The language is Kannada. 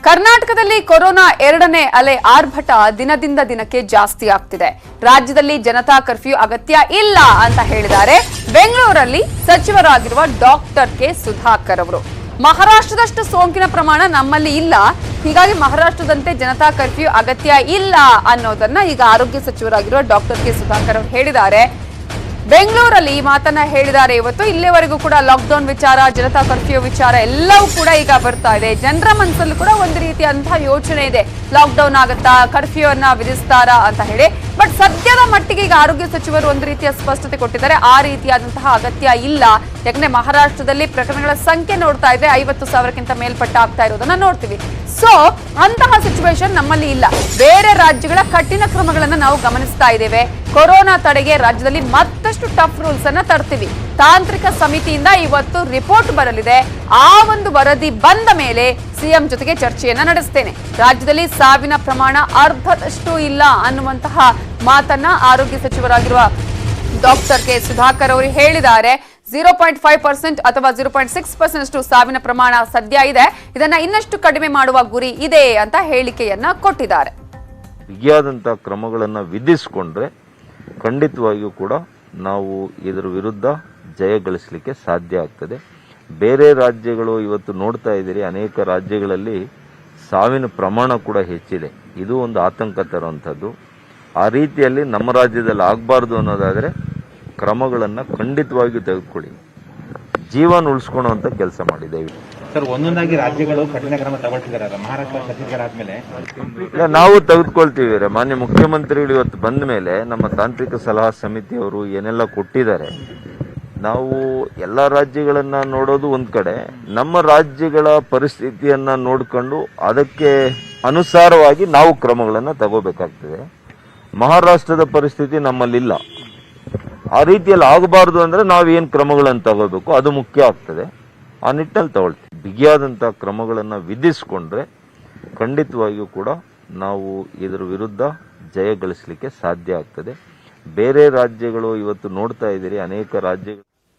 ಕರ್ನಾಟಕದಲ್ಲಿ ಕೊರೋನಾ ಎರಡನೇ ಅಲೆ ಆರ್ಭಟ ದಿನದಿಂದ ದಿನಕ್ಕೆ ಜಾಸ್ತಿ ಆಗ್ತಿದೆ. ರಾಜ್ಯದಲ್ಲಿ ಜನತಾ ಕರ್ಫ್ಯೂ ಅಗತ್ಯ ಇಲ್ಲ ಅಂತ ಹೇಳಿದ್ದಾರೆ ಬೆಂಗಳೂರಲ್ಲಿ ಸಚಿವರಾಗಿರುವ ಡಾಕ್ಟರ್ ಕೆ ಸುಧಾಕರ್ ಅವರು. ಮಹಾರಾಷ್ಟ್ರದಷ್ಟು ಸೋಂಕಿನ ಪ್ರಮಾಣ ನಮ್ಮಲ್ಲಿ ಇಲ್ಲ, ಹೀಗಾಗಿ ಮಹಾರಾಷ್ಟ್ರದಂತೆ ಜನತಾ ಕರ್ಫ್ಯೂ ಅಗತ್ಯ ಇಲ್ಲ ಅನ್ನೋದನ್ನ ಈಗ ಆರೋಗ್ಯ ಸಚಿವರಾಗಿರುವ ಡಾಕ್ಟರ್ ಕೆ ಸುಧಾಕರ್ ಅವರು ಹೇಳಿದ್ದಾರೆ. ಬೆಂಗಳೂರಲ್ಲಿ ಈ ಮಾತನ್ನ ಹೇಳಿದ್ದಾರೆ. ಇವತ್ತು ಇಲ್ಲಿವರೆಗೂ ಕೂಡ ಲಾಕ್ಡೌನ್ ವಿಚಾರ, ಜನತಾ ಕರ್ಫ್ಯೂ ವಿಚಾರ ಎಲ್ಲವೂ ಕೂಡ ಈಗ ಬರ್ತಾ ಇದೆ. ಜನರ ಮನಸ್ಸಲ್ಲೂ ಕೂಡ ಒಂದು ರೀತಿಯಂತಹ ಯೋಚನೆ ಇದೆ, ಲಾಕ್ಡೌನ್ ಆಗುತ್ತಾ, ಕರ್ಫ್ಯೂ ಅನ್ನ ವಿಧಿಸ್ತಾರಾ ಅಂತ ಹೇಳಿ. ಬಟ್ ಸದ್ಯದ ಮಟ್ಟಿಗೆ ಈಗ ಆರೋಗ್ಯ ಸಚಿವರು ಒಂದು ರೀತಿಯ ಸ್ಪಷ್ಟತೆ ಕೊಟ್ಟಿದ್ದಾರೆ, ಆ ರೀತಿಯಾದಂತಹ ಅಗತ್ಯ ಇಲ್ಲ. ಯಾಕಂದ್ರೆ ಮಹಾರಾಷ್ಟ್ರದಲ್ಲಿ ಪ್ರಕರಣಗಳ ಸಂಖ್ಯೆ ನೋಡ್ತಾ ಇದ್ರೆ 50,000ಕ್ಕಿಂತ ಮೇಲ್ಪಟ್ಟ ಆಗ್ತಾ ಇರೋದನ್ನ ನೋಡ್ತೀವಿ. ಸೊ ಅಂತಹ ಸಿಚುವೇಶನ್ ನಮ್ಮಲ್ಲಿ ಇಲ್ಲ. ಬೇರೆ ರಾಜ್ಯಗಳ ಕಠಿಣ ಕ್ರಮಗಳನ್ನ ನಾವು ಗಮನಿಸ್ತಾ ಇದ್ದೇವೆ. ಕೊರೋನಾ ತಡೆಗೆ ರಾಜ್ಯದಲ್ಲಿ ಮತ್ತಷ್ಟು ಟಫ್ ರೂಲ್ಸ್ ಅನ್ನ ತರ್ತೀವಿ. ತಾಂತ್ರಿಕ ಸಮಿತಿಯಿಂದ ಇವತ್ತು ರಿಪೋರ್ಟ್ ಬರಲಿದೆ. ಆ ಒಂದು ವರದಿ ಬಂದ ಮೇಲೆ ಸಿಎಂ ಜೊತೆಗೆ ಚರ್ಚೆಯನ್ನ ನಡೆಸ್ತೇನೆ. ರಾಜ್ಯದಲ್ಲಿ ಸಾವಿನ ಪ್ರಮಾಣ ಅರ್ಧದಷ್ಟು ಇಲ್ಲ ಅನ್ನುವಂತಹ ಮಾತನ್ನ ಆರೋಗ್ಯ ಸಚಿವರಾಗಿರುವ ಡಾಕ್ಟರ್ ಕೆ ಸುಧಾಕರ್ ಅವರು ಹೇಳಿದ್ದಾರೆ. 0.5% ಅಥವಾ 0.6% ಅಷ್ಟು ಸಾವಿನ ಪ್ರಮಾಣ ಸದ್ಯ ಇದೆ. ಇದನ್ನ ಇನ್ನಷ್ಟು ಕಡಿಮೆ ಮಾಡುವ ಗುರಿ ಇದೆ ಅಂತ ಹೇಳಿಕೆಯನ್ನ ಕೊಟ್ಟಿದ್ದಾರೆ. ಬಿಗಿಯಾದಂತಹ ಕ್ರಮಗಳನ್ನು ವಿಧಿಸಿಕೊಂಡ್ರೆ ಖಂಡಿತವಾಗಿಯೂ ಕೂಡ ನಾವು ಇದರ ವಿರುದ್ಧ ಜಯ ಗಳಿಸಲಿಕ್ಕೆ ಸಾಧ್ಯ ಆಗ್ತದೆ. ಬೇರೆ ರಾಜ್ಯಗಳು ಇವತ್ತು ನೋಡ್ತಾ ಇದ್ದೀರಿ, ಅನೇಕ ರಾಜ್ಯಗಳಲ್ಲಿ ಸಾವಿನ ಪ್ರಮಾಣ ಕೂಡ ಹೆಚ್ಚಿದೆ. ಇದು ಒಂದು ಆತಂಕ ತರುವಂಥದ್ದು. ಆ ರೀತಿಯಲ್ಲಿ ನಮ್ಮ ರಾಜ್ಯದಲ್ಲಿ ಆಗಬಾರ್ದು ಅನ್ನೋದಾದರೆ ಕ್ರಮಗಳನ್ನು ಖಂಡಿತವಾಗಿಯೂ ತೆಗೆದುಕೊಳ್ಳಿ, ಜೀವನ ಉಳಿಸ್ಕೊಳ್ಳುವಂಥ ಕೆಲಸ ಮಾಡಿದ್ದೇವೆ. ಸರ್, ಒಂದೊಂದಾಗಿ ರಾಜ್ಯಗಳು ಕಠಿಣ ಕ್ರಮ ತಗೊಳ್ತಿದ್ದಾರೆ. ಮಹಾರಾಷ್ಟ್ರ, ಛತ್ತೀಸ್ಗಢ ಆದ್ಮೇಲೆ ನಾವು ತೆಗೆದುಕೊಳ್ತೀವಿ. ಮಾನ್ಯ ಮುಖ್ಯಮಂತ್ರಿಗಳು ಇವತ್ತು ಬಂದ ಮೇಲೆ ನಮ್ಮ ತಾಂತ್ರಿಕ ಸಲಹಾ ಸಮಿತಿಯವರು ಏನೆಲ್ಲ ಕೊಟ್ಟಿದ್ದಾರೆ, ನಾವು ಎಲ್ಲ ರಾಜ್ಯಗಳನ್ನ ನೋಡೋದು ಒಂದು ಕಡೆ, ನಮ್ಮ ರಾಜ್ಯಗಳ ಪರಿಸ್ಥಿತಿಯನ್ನ ನೋಡಿಕೊಂಡು ಅದಕ್ಕೆ ಅನುಸಾರವಾಗಿ ನಾವು ಕ್ರಮಗಳನ್ನು ತಗೋಬೇಕಾಗ್ತದೆ. ಮಹಾರಾಷ್ಟ್ರದ ಪರಿಸ್ಥಿತಿ ನಮ್ಮಲ್ಲಿಲ್ಲ. ಆ ರೀತಿಯಲ್ಲಿ ಆಗಬಾರ್ದು ಅಂದ್ರೆ ನಾವೇನು ಕ್ರಮಗಳನ್ನು ತಗೋಬೇಕು ಅದು ಮುಖ್ಯ ಆಗ್ತದೆ. ಆ ನಿಟ್ಟಿನಲ್ಲಿ ತಗೊಳ್ತೀವಿ. ಬಿಗಿಯಾದಂತಹ ಕ್ರಮಗಳನ್ನು ವಿಧಿಸಿಕೊಂಡ್ರೆ ಖಂಡಿತವಾಗಿಯೂ ಕೂಡ ನಾವು ಇದರ ವಿರುದ್ಧ ಜಯ ಗಳಿಸಲಿಕ್ಕೆ ಸಾಧ್ಯ ಆಗ್ತದೆ. ಬೇರೆ ರಾಜ್ಯಗಳು ಇವತ್ತು ನೋಡ್ತಾ ಇದ್ದೀರಿ, ಅನೇಕ ರಾಜ್ಯಗಳು